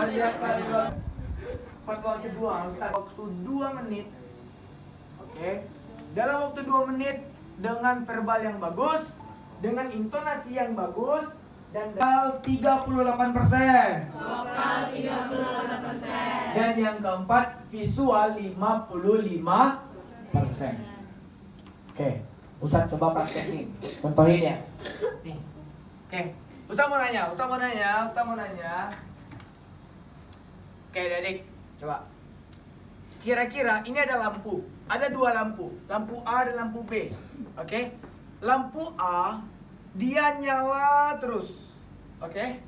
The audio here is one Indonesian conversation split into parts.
luar biasa. Fatwa kedua, kita waktu 2 menit. Oke. Dalam waktu 2 menit dengan verbal yang bagus, dengan intonasi yang bagus, dan vokal 38%. Vokal 38%. Dan yang keempat visual 55%. Oke, Ustaz coba praktekin. Contohin ya. Nih. Oke, Ustaz mau nanya. Oke, adik, coba. Kira-kira ini ada lampu. Ada 2 lampu. Lampu A dan lampu B. Oke. Lampu A dia nyala terus. Oke.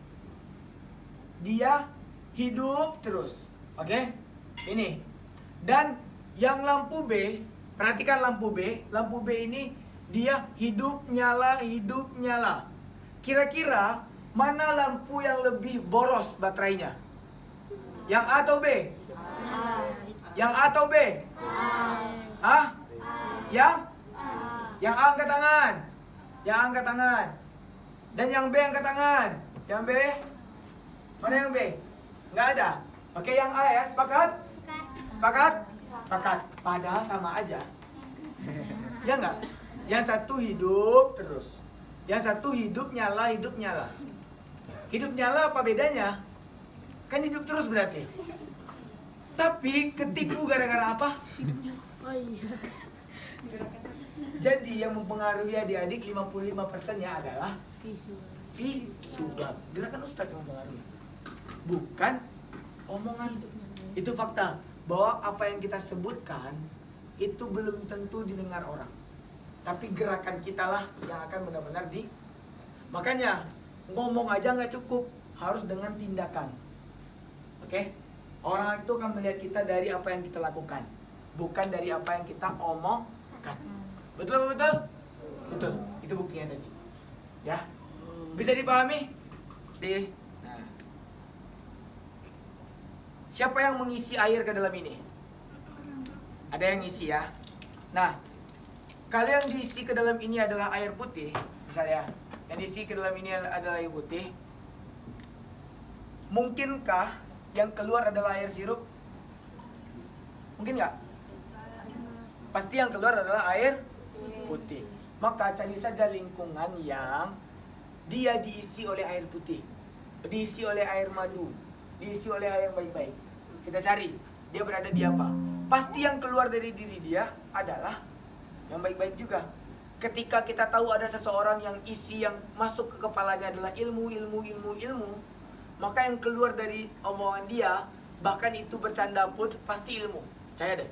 Dia hidup terus. Oke. Ini. Dan yang lampu B, perhatikan lampu B. Lampu B ini dia hidup nyala. Kira-kira mana lampu yang lebih boros baterainya? Yang A atau B? Yang A atau B? Hah? Yang A angkat tangan. Dan yang B angkat tangan. Yang B? Mana yang B? Nggak ada. Oke, yang A ya, sepakat? Sepakat. Padahal sama aja. Ya nggak? Yang satu hidup terus. Yang satu hidup nyala. Hidup nyala apa bedanya? Kan hidup terus berarti. Tapi ketipu gara-gara apa? Oh iya. Jadi yang mempengaruhi adik-adik 55%-nya adalah visual. Gerakan Ustadz yang mempengaruhi. Bukan omongan. Itu fakta. Bahwa apa yang kita sebutkan itu belum tentu didengar orang. Tapi gerakan kita lah yang akan benar-benar Makanya ngomong aja nggak cukup, harus dengan tindakan. Oke? Orang itu akan melihat kita dari apa yang kita lakukan, bukan dari apa yang kita omongkan. Betul? Betul. Itu buktinya tadi. Ya? Bisa dipahami? Nah. Siapa yang mengisi air ke dalam ini? Ada yang isi ya. Nah, kalau yang diisi ke dalam ini adalah air putih, misalnya, yang diisi ke dalam ini adalah air putih, mungkinkah yang keluar adalah air sirup? Mungkin nggak? Pasti yang keluar adalah air putih. Maka cari saja lingkungan yang dia diisi oleh air putih, diisi oleh air madu, diisi oleh air yang baik-baik. Kita cari dia berada di apa. Pasti yang keluar dari diri dia adalah yang baik-baik juga. Ketika kita tahu ada seseorang yang isi yang masuk ke kepalanya adalah ilmu, maka yang keluar dari omongan dia, bahkan itu bercanda pun pasti ilmu. Percaya deh.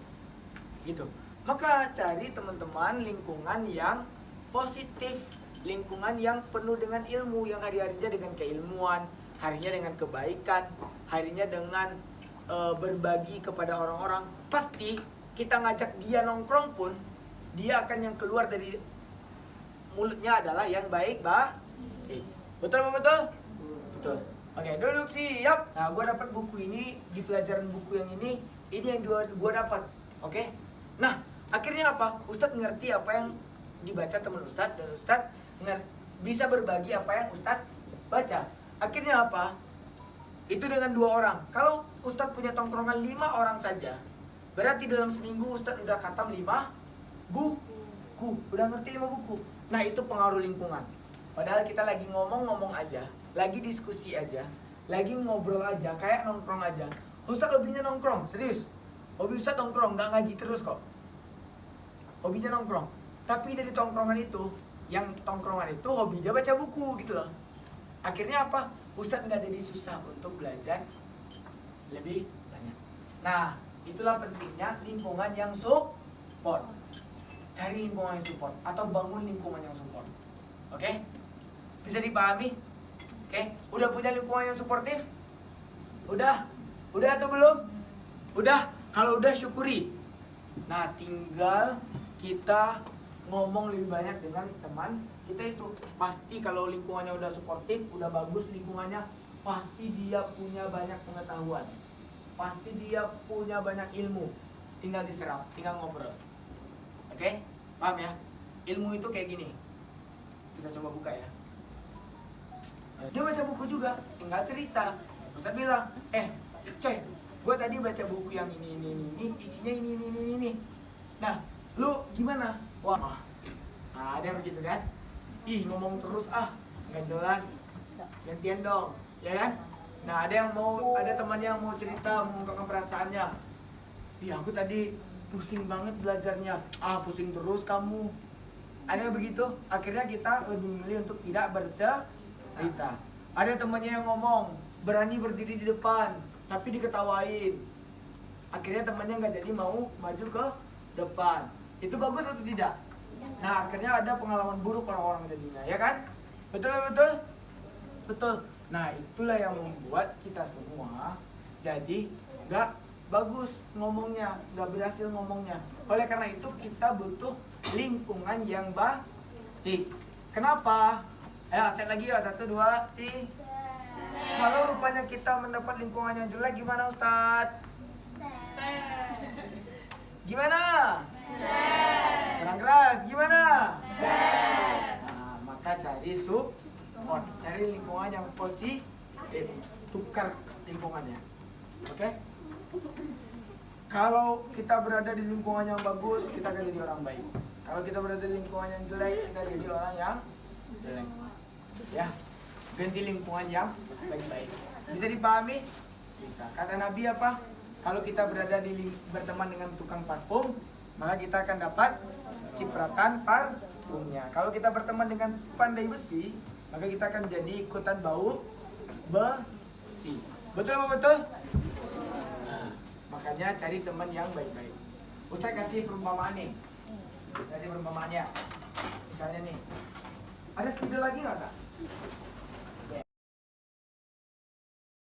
Gitu. Maka cari teman-teman lingkungan yang positif, lingkungan yang penuh dengan ilmu, yang hari-harinya dengan keilmuan, harinya dengan kebaikan, harinya dengan berbagi kepada orang-orang. Pasti kita ngajak dia nongkrong pun, dia akan yang keluar dari mulutnya adalah yang baik, Betul? Betul. Oke, duduk siap. Nah, gue dapat buku ini di pelajaran buku yang ini yang gue dapat. Oke. Nah, akhirnya apa? Ustadz ngerti apa yang dibaca teman Ustadz, dan Ustadz bisa berbagi apa yang Ustadz baca. Akhirnya apa? Itu dengan 2 orang. Kalau Ustadz punya tongkrongan 5 orang saja, berarti dalam seminggu Ustadz udah khatam 5 buku. Udah ngerti 5 buku. Nah, itu pengaruh lingkungan. Padahal kita lagi ngomong-ngomong aja, lagi diskusi aja, lagi ngobrol aja, kayak nongkrong aja. Ustadz hobinya nongkrong, serius. Hobi Ustadz nongkrong, gak ngaji terus kok. Hobinya nongkrong. Tapi dari tongkrongan itu, yang tongkrongan itu hobinya baca buku gitu loh. Akhirnya apa? Ustadz gak jadi susah untuk belajar lebih banyak. Nah, itulah pentingnya lingkungan yang support. Cari lingkungan yang support atau bangun lingkungan yang support. Oke? Bisa dipahami? Oke? Udah punya lingkungan yang suportif? Udah? Udah atau belum? Udah? Kalau udah syukuri. Nah, tinggal kita ngomong lebih banyak dengan teman kita itu. Pasti kalau lingkungannya udah suportif, udah bagus lingkungannya, pasti dia punya banyak pengetahuan. Pasti dia punya banyak ilmu. Tinggal diserap, tinggal ngobrol. Oke? Paham ya? Ilmu itu kayak gini. Kita coba buka ya. Dia baca buku juga, tinggal cerita. Ustaz bilang, coy, gue tadi baca buku yang ini, isinya ini. Nah, lu gimana? Wah, nah, ada yang begitu kan? Ih, ngomong terus nggak jelas. Gantian dong, ya kan? Nah, ada temannya yang mau cerita, mengungkapkan perasaannya. Ih, aku tadi pusing banget belajarnya. Pusing terus kamu. Ada yang begitu, akhirnya kita lebih memilih untuk tidak bercerita. Ada temannya yang ngomong, berani berdiri di depan, tapi diketawain. Akhirnya temannya nggak jadi mau maju ke depan. Itu bagus atau tidak? Nah, akhirnya ada pengalaman buruk orang-orang jadinya, ya kan? Betul. Nah, itulah yang membuat kita semua jadi nggak bagus ngomongnya, nggak berhasil ngomongnya. Oleh karena itu kita butuh lingkungan yang baik. Kenapa? Ayo, set lagi ya, 1, 2, 3. Kalau rupanya kita mendapat lingkungan yang jelek, gimana Ustadz? Gimana? Kurang keras, gimana? Nah, maka cari support, cari lingkungan yang positif, tukar lingkungannya. Oke? Kalau kita berada di lingkungan yang bagus, kita akan jadi orang baik. Kalau kita berada di lingkungan yang jelek, kita jadi orang yang jelek. Ya, ganti lingkungan yang baik-baik. Bisa dipahami? Bisa. Kata Nabi apa? Kalau kita berteman dengan tukang parfum, maka kita akan dapat cipratan parfumnya. Kalau kita berteman dengan pandai besi, maka kita akan jadi ikutan bau besi. Betul apa betul? Nah, makanya cari teman yang baik-baik. Ustaz kasih perumpamaan nih. Kasih perumpamaannya. Misalnya nih, ada spidol lagi nggak, Kak?